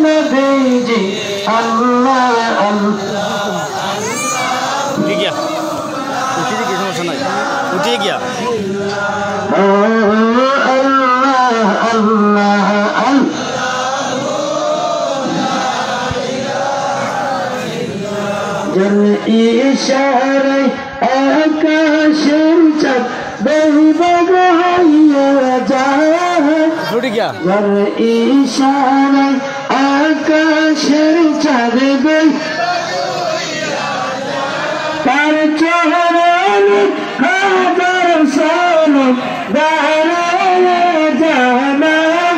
নবীজি আল্লাহ আল্লাহ উঠে গিয়া সমস্যা নাই উঠে গিয়া আল্লাহ আল্লাহ জল ইশারায় আকাশের চাঁদ বেহিবাগ হইয়া যায় উঠে গিয়া জল ইশারায় আকাশের চাঁদ তার চরণে হাজার সালাম দাঁড়ায় জানাম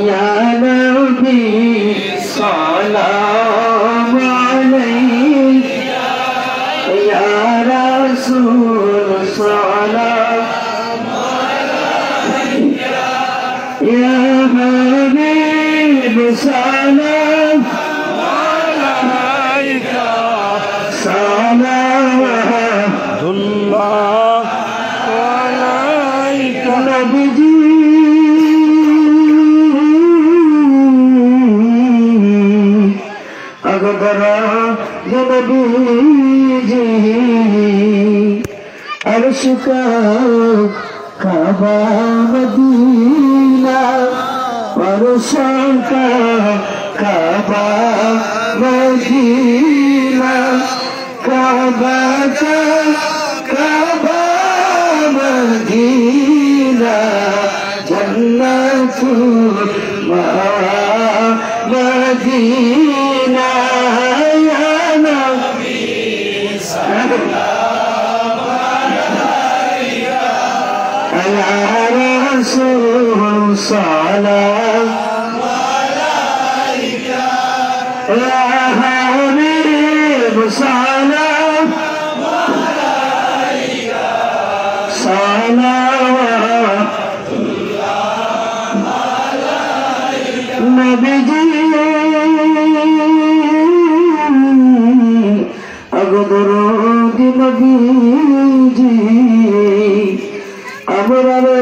ইয়া নবী সালাম আলাইকা ইয়া রাসূল সালাম يا حبيب سلام عليك صلوات الله عليك نبيجي أقدر يا نبيجي أرشك काबा मदीना परसों का काबा मदीना काबा का काबा मदीना जन्नतुल मावा मदीना या नबी يا رسول صلاة عليك يا حبيب صلاة عليك صلوات الله عليك نبيجي أقدر نبيجي أمرنا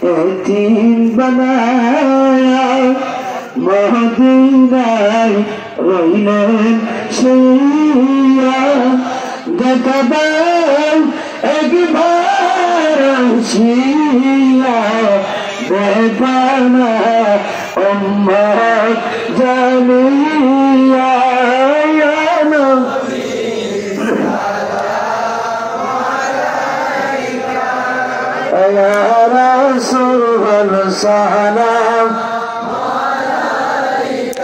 يتيم بنايا مهدينا رينا شيئا دكبال أكبر شيئا بيبانا أمك جميعا يا نبي يا رسول السلام عليك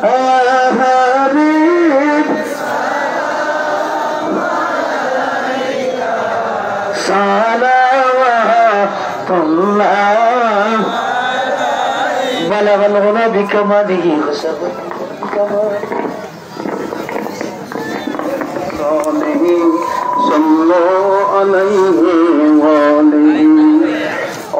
يا حبيب سلام عليك صلوات الله بلغ الغنى بكماله صلوا عليه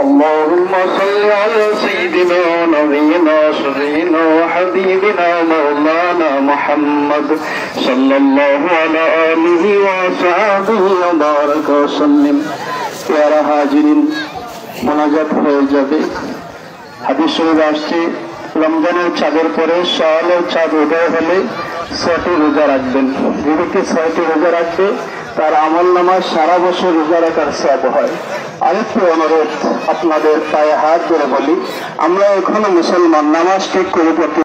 اللهم صل على سيدنا ونبينا شفيعنا وحبيبنا مولانا محمد صلى الله على آله وصحبه وبارك وسلم প্যারা হাজিরিন মোনাজাত হয়ে যাবে হাদিস শরীফে আসছে রমজানের চাঁদের পরে শাওয়ালের চাঁদ উদয় হলে 6টি রোজা রাখবেন যে ব্যক্তি 6টি রোজা রাখবে তার আমলনামায় সারা বছর রোজা রাখার সওয়াব হয় আরেকটি অনুরোধ আপনাদের পায়ে হাত ধরে বলি আমরা এখনো মুসলমান নামাজ ঠিক করে